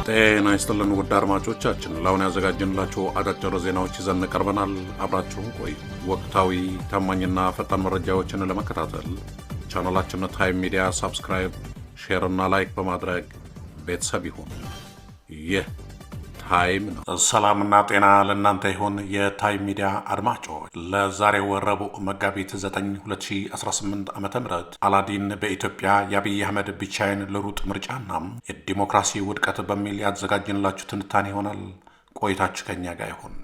ጤና ይስጥልን ውድ አድማጮቻችን፣ ለአሁን ያዘጋጀንላችሁ አጫጭር ዜናዎች ይዘን ቀርበናል። አብራችሁን ቆዩ። ወቅታዊ ታማኝና ፈጣን መረጃዎችን ለመከታተል ቻናላችንን ታይም ሚዲያ ሰብስክራይብ፣ ሼር እና ላይክ በማድረግ ቤተሰብ ይሁን። ይህ ታይም ነው። ሰላምና ጤና ለእናንተ ይሁን የታይም ሚዲያ አድማጮች። ለዛሬው ረቡዕ መጋቢት 9 2018 ዓ.ም አላዲን በኢትዮጵያ የአብይ አህመድ ብቻዬን ልሩጥ ምርጫና የዲሞክራሲ ውድቀት በሚል ያዘጋጅንላችሁ ትንታኔ ይሆናል። ቆይታችሁ ከኛ ጋር ይሁን።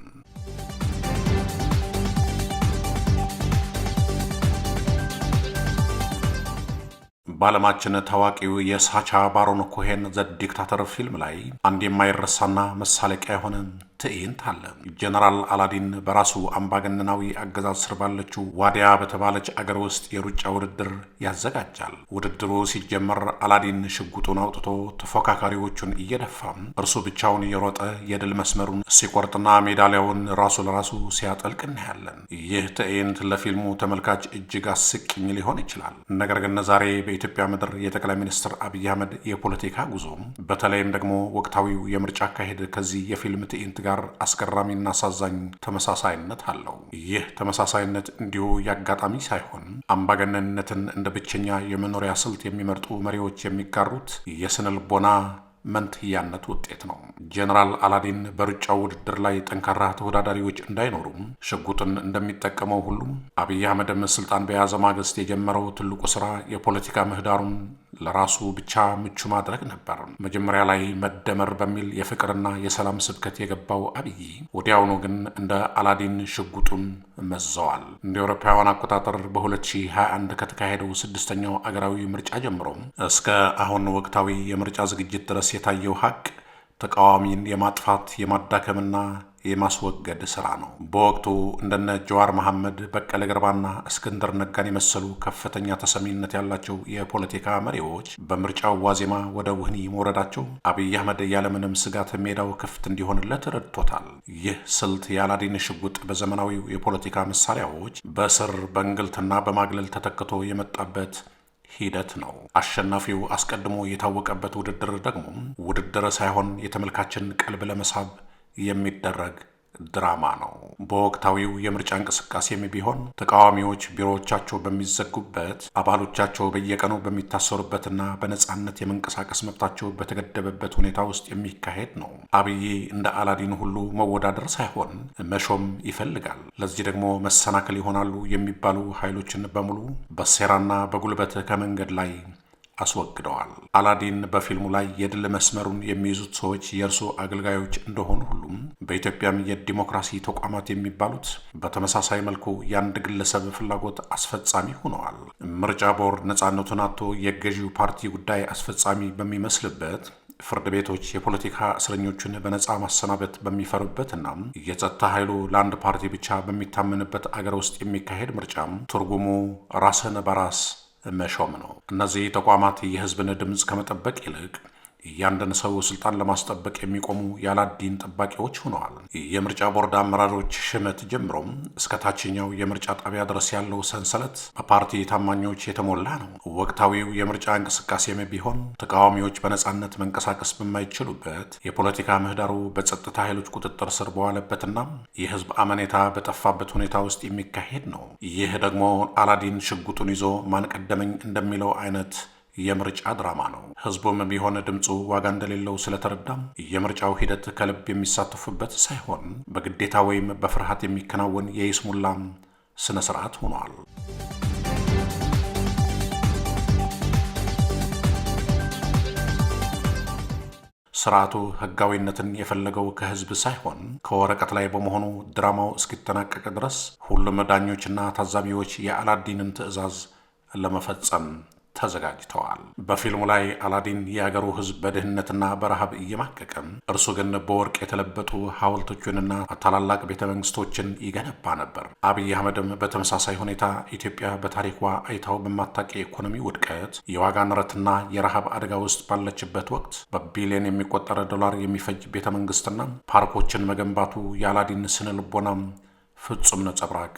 በዓለማችን ታዋቂው የሳቻ ባሮን ኮሄን ዘ ዲክታተር ፊልም ላይ አንድ የማይረሳና መሳለቂያ የሆነ ትዕይንት አለ። ጀነራል አላዲን በራሱ አምባገነናዊ አገዛዝ ስር ባለችው ዋዲያ በተባለች አገር ውስጥ የሩጫ ውድድር ያዘጋጃል። ውድድሩ ሲጀመር አላዲን ሽጉጡን አውጥቶ ተፎካካሪዎቹን እየደፋ እርሱ ብቻውን እየሮጠ የድል መስመሩን ሲቆርጥና ሜዳሊያውን ራሱ ለራሱ ሲያጠልቅ እናያለን። ይህ ትዕይንት ለፊልሙ ተመልካች እጅግ አስቂኝ ሊሆን ይችላል። ነገር ግን ዛሬ በኢትዮጵያ ምድር የጠቅላይ ሚኒስትር አብይ አህመድ የፖለቲካ ጉዞ በተለይም ደግሞ ወቅታዊው የምርጫ አካሄድ ከዚህ የፊልም ትዕይንት ጋር አስገራሚና አሳዛኝ ተመሳሳይነት አለው። ይህ ተመሳሳይነት እንዲሁ ያጋጣሚ ሳይሆን አምባገነንነትን እንደ ብቸኛ የመኖሪያ ስልት የሚመርጡ መሪዎች የሚጋሩት የስነ ልቦና መንትያነት ውጤት ነው። ጀነራል አላዲን በሩጫው ውድድር ላይ ጠንካራ ተወዳዳሪዎች እንዳይኖሩም ሽጉጥን እንደሚጠቀመው ሁሉም አብይ አህመድም ስልጣን በያዘ ማግስት የጀመረው ትልቁ ስራ የፖለቲካ ምህዳሩን ለራሱ ብቻ ምቹ ማድረግ ነበር። መጀመሪያ ላይ መደመር በሚል የፍቅርና የሰላም ስብከት የገባው አብይ ወዲያውኑ ግን እንደ አላዲን ሽጉጡን መዘዋል። እንደ አውሮፓውያን አቆጣጠር በ2021 ከተካሄደው ስድስተኛው አገራዊ ምርጫ ጀምሮ እስከ አሁን ወቅታዊ የምርጫ ዝግጅት ድረስ የታየው ሀቅ ተቃዋሚን የማጥፋት የማዳከምና የማስወገድ ስራ ነው። በወቅቱ እንደነ ጀዋር መሐመድ፣ በቀለ ገርባና እስክንድር ነጋን የመሰሉ ከፍተኛ ተሰሚነት ያላቸው የፖለቲካ መሪዎች በምርጫው ዋዜማ ወደ ውህኒ መውረዳቸው አብይ አህመድ ያለምንም ስጋት ሜዳው ክፍት እንዲሆንለት ረድቶታል። ይህ ስልት የአላዲን ሽጉጥ በዘመናዊው የፖለቲካ መሳሪያዎች በእስር በእንግልትና በማግለል ተተክቶ የመጣበት ሂደት ነው። አሸናፊው አስቀድሞ የታወቀበት ውድድር ደግሞ ውድድር ሳይሆን የተመልካችን ቀልብ ለመሳብ የሚደረግ ድራማ ነው። በወቅታዊው የምርጫ እንቅስቃሴም ቢሆን ተቃዋሚዎች ቢሮዎቻቸው በሚዘጉበት፣ አባሎቻቸው በየቀኑ በሚታሰሩበትና በነጻነት የመንቀሳቀስ መብታቸው በተገደበበት ሁኔታ ውስጥ የሚካሄድ ነው። አብይ እንደ አላዲን ሁሉ መወዳደር ሳይሆን መሾም ይፈልጋል። ለዚህ ደግሞ መሰናክል ይሆናሉ የሚባሉ ኃይሎችን በሙሉ በሴራና በጉልበት ከመንገድ ላይ አስወግደዋል። አላዲን በፊልሙ ላይ የድል መስመሩን የሚይዙት ሰዎች የእርሱ አገልጋዮች እንደሆኑ ሁሉም በኢትዮጵያም የዲሞክራሲ ተቋማት የሚባሉት በተመሳሳይ መልኩ የአንድ ግለሰብ ፍላጎት አስፈጻሚ ሆነዋል። ምርጫ ቦርድ ነጻነቱን አጥቶ የገዢው ፓርቲ ጉዳይ አስፈጻሚ በሚመስልበት፣ ፍርድ ቤቶች የፖለቲካ እስረኞችን በነጻ ማሰናበት በሚፈሩበትና የጸጥታ ኃይሉ ለአንድ ፓርቲ ብቻ በሚታመንበት አገር ውስጥ የሚካሄድ ምርጫም ትርጉሙ ራስን በራስ መሾም ነው። እነዚህ ተቋማት የህዝብን ድምፅ ከመጠበቅ ይልቅ እያንዳንዱ ሰው ስልጣን ለማስጠበቅ የሚቆሙ የአላዲን ጠባቂዎች ሆነዋል። የምርጫ ቦርድ አመራሮች ሽመት ጀምሮም እስከ ታችኛው የምርጫ ጣቢያ ድረስ ያለው ሰንሰለት በፓርቲ ታማኞች የተሞላ ነው። ወቅታዊው የምርጫ እንቅስቃሴም ቢሆን ተቃዋሚዎች በነጻነት መንቀሳቀስ በማይችሉበት፣ የፖለቲካ ምህዳሩ በጸጥታ ኃይሎች ቁጥጥር ስር በዋለበትና የህዝብ አመኔታ በጠፋበት ሁኔታ ውስጥ የሚካሄድ ነው። ይህ ደግሞ አላዲን ሽጉጡን ይዞ ማን ቀደመኝ እንደሚለው አይነት የምርጫ ድራማ ነው። ህዝቡም ቢሆን ድምፁ ዋጋ እንደሌለው ስለተረዳም የምርጫው ሂደት ከልብ የሚሳተፉበት ሳይሆን በግዴታ ወይም በፍርሃት የሚከናወን የይስሙላ ስነ ስርዓት ሆኗል። ስርዓቱ ህጋዊነትን የፈለገው ከህዝብ ሳይሆን ከወረቀት ላይ በመሆኑ ድራማው እስኪጠናቀቅ ድረስ ሁሉም ዳኞችና ታዛቢዎች የአላዲንን ትዕዛዝ ለመፈጸም ተዘጋጅተዋል። በፊልሙ ላይ አላዲን የአገሩ ህዝብ በድህነትና በረሃብ እየማቀቀም እርሱ ግን በወርቅ የተለበጡ ሐውልቶችንና ታላላቅ ቤተ መንግስቶችን ይገነባ ነበር። አብይ አህመድም በተመሳሳይ ሁኔታ ኢትዮጵያ በታሪኳ አይታው በማታውቅ የኢኮኖሚ ውድቀት፣ የዋጋ ንረትና የረሃብ አደጋ ውስጥ ባለችበት ወቅት በቢሊዮን የሚቆጠር ዶላር የሚፈጅ ቤተ መንግስትና ፓርኮችን መገንባቱ የአላዲን ስነ ልቦናም ፍጹም ነጸብራቅ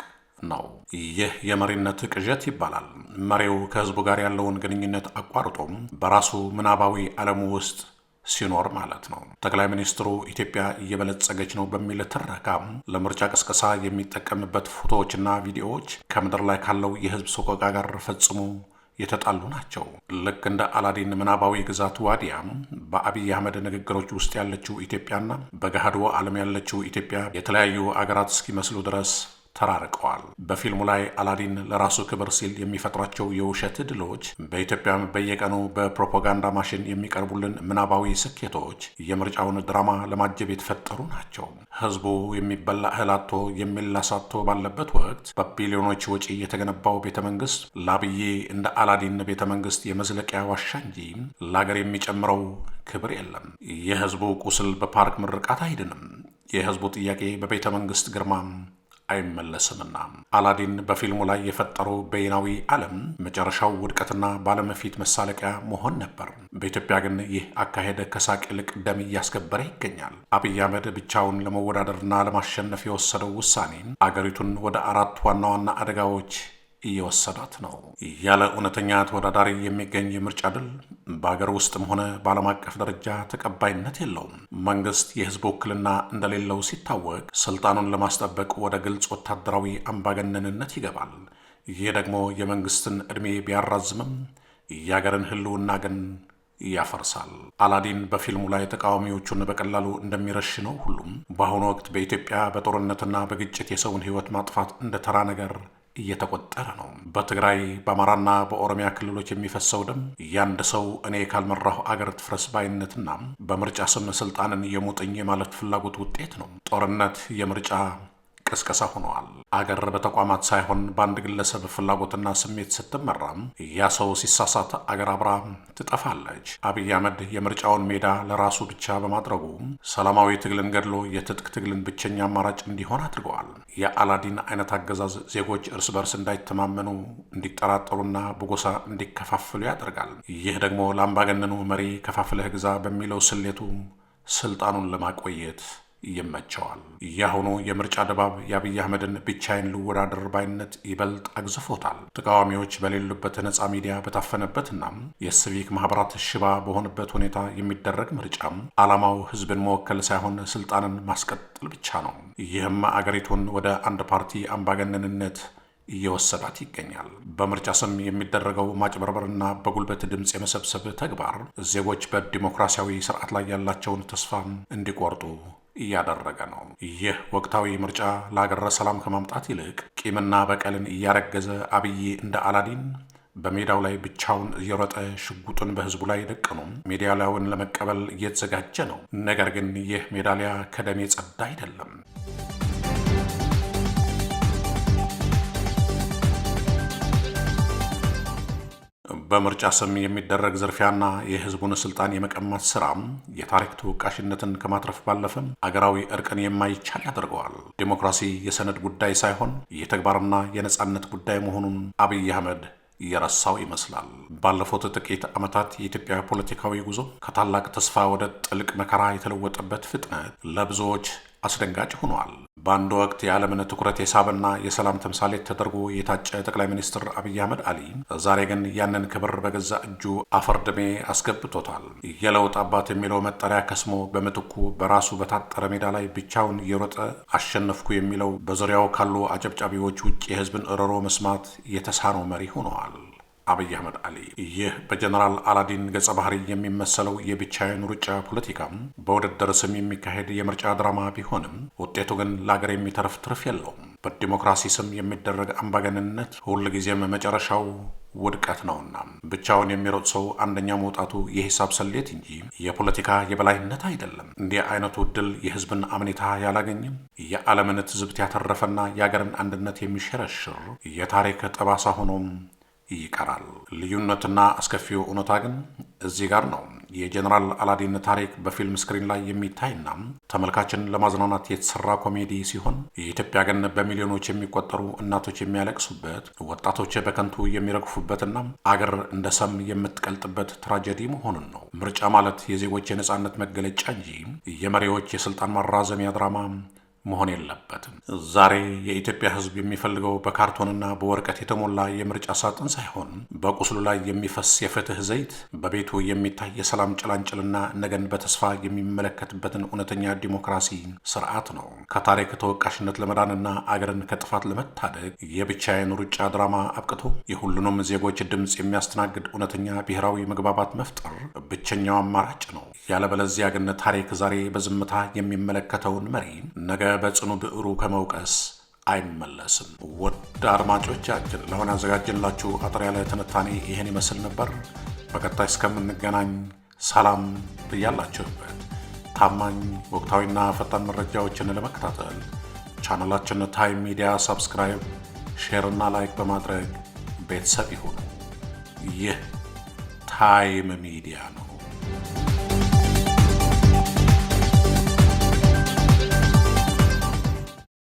ነው። ይህ የመሪነት ቅዠት ይባላል። መሪው ከህዝቡ ጋር ያለውን ግንኙነት አቋርጦም በራሱ ምናባዊ ዓለም ውስጥ ሲኖር ማለት ነው። ጠቅላይ ሚኒስትሩ ኢትዮጵያ እየበለጸገች ነው በሚል ትረካ ለምርጫ ቅስቀሳ የሚጠቀምበት ፎቶዎችና ቪዲዮዎች ከምድር ላይ ካለው የህዝብ ሰቆቃ ጋር ፈጽሞ የተጣሉ ናቸው። ልክ እንደ አላዲን ምናባዊ ግዛት ዋዲያም በአብይ አህመድ ንግግሮች ውስጥ ያለችው ኢትዮጵያና በገሃዱ ዓለም ያለችው ኢትዮጵያ የተለያዩ አገራት እስኪመስሉ ድረስ ተራርቀዋል። በፊልሙ ላይ አላዲን ለራሱ ክብር ሲል የሚፈጥሯቸው የውሸት ድሎች፣ በኢትዮጵያም በየቀኑ በፕሮፓጋንዳ ማሽን የሚቀርቡልን ምናባዊ ስኬቶች የምርጫውን ድራማ ለማጀብ የተፈጠሩ ናቸው። ህዝቡ የሚበላ እህል አጥቶ የሚላስ አጥቶ ባለበት ወቅት በቢሊዮኖች ወጪ የተገነባው ቤተ መንግስት ለአብዬ እንደ አላዲን ቤተ መንግስት የመዝለቂያ ዋሻ እንጂ ለአገር የሚጨምረው ክብር የለም። የህዝቡ ቁስል በፓርክ ምርቃት አይድንም። የህዝቡ ጥያቄ በቤተ መንግስት ግርማ አይመለስምና። አላዲን በፊልሙ ላይ የፈጠረው በይናዊ ዓለም መጨረሻው ውድቀትና በዓለም ፊት መሳለቂያ መሆን ነበር። በኢትዮጵያ ግን ይህ አካሄድ ከሳቅ ይልቅ ደም እያስገበረ ይገኛል። አብይ አህመድ ብቻውን ለመወዳደርና ለማሸነፍ የወሰደው ውሳኔ አገሪቱን ወደ 4 ዋና ዋና አደጋዎች እየወሰዳት ነው። ያለ እውነተኛ ተወዳዳሪ የሚገኝ የምርጫ ድል በአገር ውስጥም ሆነ በዓለም አቀፍ ደረጃ ተቀባይነት የለውም። መንግስት የህዝብ ውክልና እንደሌለው ሲታወቅ ስልጣኑን ለማስጠበቅ ወደ ግልጽ ወታደራዊ አምባገነንነት ይገባል። ይህ ደግሞ የመንግስትን ዕድሜ ቢያራዝምም የአገርን ህልውና ግን ያፈርሳል። አላዲን በፊልሙ ላይ ተቃዋሚዎቹን በቀላሉ እንደሚረሽነው ሁሉም በአሁኑ ወቅት በኢትዮጵያ በጦርነትና በግጭት የሰውን ህይወት ማጥፋት እንደ ተራ ነገር እየተቆጠረ ነው። በትግራይ በአማራና በኦሮሚያ ክልሎች የሚፈሰው ደም ያንድ ሰው እኔ ካልመራሁ አገር ትፍረስ ባይነትና በምርጫ ስም ስልጣንን የሙጥኝ ማለት ፍላጎት ውጤት ነው። ጦርነት የምርጫ ቅስቀሳ ሆነዋል። አገር በተቋማት ሳይሆን በአንድ ግለሰብ ፍላጎትና ስሜት ስትመራም ያ ሰው ሲሳሳት አገር አብራ ትጠፋለች። አብይ አህመድ የምርጫውን ሜዳ ለራሱ ብቻ በማድረጉ ሰላማዊ ትግልን ገድሎ የትጥቅ ትግልን ብቸኛ አማራጭ እንዲሆን አድርገዋል። የአላዲን አይነት አገዛዝ ዜጎች እርስ በርስ እንዳይተማመኑ፣ እንዲጠራጠሩና በጎሳ እንዲከፋፍሉ ያደርጋል። ይህ ደግሞ ለአምባገነኑ መሪ ከፋፍለህ ግዛ በሚለው ስሌቱ ስልጣኑን ለማቆየት ይመቸዋል። ያሁኑ የምርጫ ድባብ የአብይ አህመድን ብቻዬን ልወዳደር ባይነት ይበልጥ አግዝፎታል። ተቃዋሚዎች በሌሉበት ነፃ ሚዲያ በታፈነበትና የሲቪክ ማህበራት ሽባ በሆነበት ሁኔታ የሚደረግ ምርጫም ዓላማው ህዝብን መወከል ሳይሆን ስልጣንን ማስቀጠል ብቻ ነው። ይህም አገሪቱን ወደ አንድ ፓርቲ አምባገነንነት እየወሰዳት ይገኛል። በምርጫ ስም የሚደረገው ማጭበርበርና በጉልበት ድምፅ የመሰብሰብ ተግባር ዜጎች በዲሞክራሲያዊ ስርዓት ላይ ያላቸውን ተስፋ እንዲቆርጡ እያደረገ ነው። ይህ ወቅታዊ ምርጫ ለአገር ሰላም ከማምጣት ይልቅ ቂምና በቀልን እያረገዘ አብይ እንደ አላዲን በሜዳው ላይ ብቻውን እየሮጠ ሽጉጡን በህዝቡ ላይ ደቅኖ ሜዳሊያውን ለመቀበል እየተዘጋጀ ነው። ነገር ግን ይህ ሜዳሊያ ከደም የጸዳ አይደለም። በምርጫ ስም የሚደረግ ዝርፊያና የህዝቡን ስልጣን የመቀማት ስራም የታሪክ ተወቃሽነትን ከማትረፍ ባለፈም አገራዊ እርቅን የማይቻል ያደርገዋል። ዲሞክራሲ የሰነድ ጉዳይ ሳይሆን የተግባርና የነጻነት ጉዳይ መሆኑን አብይ አህመድ እየረሳው ይመስላል። ባለፉት ጥቂት ዓመታት የኢትዮጵያ ፖለቲካዊ ጉዞ ከታላቅ ተስፋ ወደ ጥልቅ መከራ የተለወጠበት ፍጥነት ለብዙዎች አስደንጋጭ ሆኗል። በአንድ ወቅት የዓለምን ትኩረት የሳበና የሰላም ተምሳሌት ተደርጎ የታጨ ጠቅላይ ሚኒስትር አብይ አህመድ አሊ ዛሬ ግን ያንን ክብር በገዛ እጁ አፈርድሜ አስገብቶታል። የለውጥ አባት የሚለው መጠሪያ ከስሞ በምትኩ በራሱ በታጠረ ሜዳ ላይ ብቻውን እየሮጠ አሸነፍኩ የሚለው በዙሪያው ካሉ አጨብጫቢዎች ውጭ የህዝብን እሮሮ መስማት የተሳነው መሪ ሆነዋል። አብይ አህመድ አሊ ይህ በጀነራል አላዲን ገጸ ባህሪ የሚመሰለው የብቻዬን ሩጫ ፖለቲካም በውድድር ስም የሚካሄድ የምርጫ ድራማ ቢሆንም ውጤቱ ግን ለአገር የሚተርፍ ትርፍ የለውም። በዲሞክራሲ ስም የሚደረግ አምባገነንነት ሁልጊዜም መጨረሻው ውድቀት ነውና ብቻውን የሚሮጥ ሰው አንደኛ መውጣቱ የሂሳብ ሰሌት እንጂ የፖለቲካ የበላይነት አይደለም። እንዲህ አይነቱ ዕድል የህዝብን አምኔታ ያላገኝም የዓለምን ትዝብት ያተረፈና የአገርን አንድነት የሚሸረሽር የታሪክ ጠባሳ ሆኖም ይቀራል። ልዩነትና አስከፊው እውነታ ግን እዚህ ጋር ነው። የጀነራል አላዲን ታሪክ በፊልም ስክሪን ላይ የሚታይና ተመልካችን ለማዝናናት የተሰራ ኮሜዲ ሲሆን የኢትዮጵያ ግን በሚሊዮኖች የሚቆጠሩ እናቶች የሚያለቅሱበት፣ ወጣቶች በከንቱ የሚረግፉበትና አገር እንደ ሰም የምትቀልጥበት ትራጀዲ መሆኑን ነው። ምርጫ ማለት የዜጎች የነጻነት መገለጫ እንጂ የመሪዎች የስልጣን ማራዘሚያ ድራማ መሆን የለበትም። ዛሬ የኢትዮጵያ ሕዝብ የሚፈልገው በካርቶንና በወረቀት የተሞላ የምርጫ ሳጥን ሳይሆን በቁስሉ ላይ የሚፈስ የፍትህ ዘይት፣ በቤቱ የሚታይ የሰላም ጭላንጭልና ነገን በተስፋ የሚመለከትበትን እውነተኛ ዲሞክራሲ ስርዓት ነው። ከታሪክ ተወቃሽነት ለመዳንና አገርን ከጥፋት ለመታደግ የብቻዬን ሩጫ ድራማ አብቅቶ የሁሉንም ዜጎች ድምፅ የሚያስተናግድ እውነተኛ ብሔራዊ መግባባት መፍጠር ብቸኛው አማራጭ ነው። ያለበለዚያ ግን ታሪክ ዛሬ በዝምታ የሚመለከተውን መሪ ነገ በጽኑ ብዕሩ ከመውቀስ አይመለስም። ውድ አድማጮቻችን ለአሁን ያዘጋጀላችሁ አጠር ያለ ትንታኔ ይህን ይመስል ነበር። በቀጣይ እስከምንገናኝ ሰላም ብያላችሁበት። ታማኝ ወቅታዊና ፈጣን መረጃዎችን ለመከታተል ቻናላችን ታይም ሚዲያ ሰብስክራይብ፣ ሼር እና ላይክ በማድረግ ቤተሰብ ይሁኑ። ይህ ታይም ሚዲያ ነው።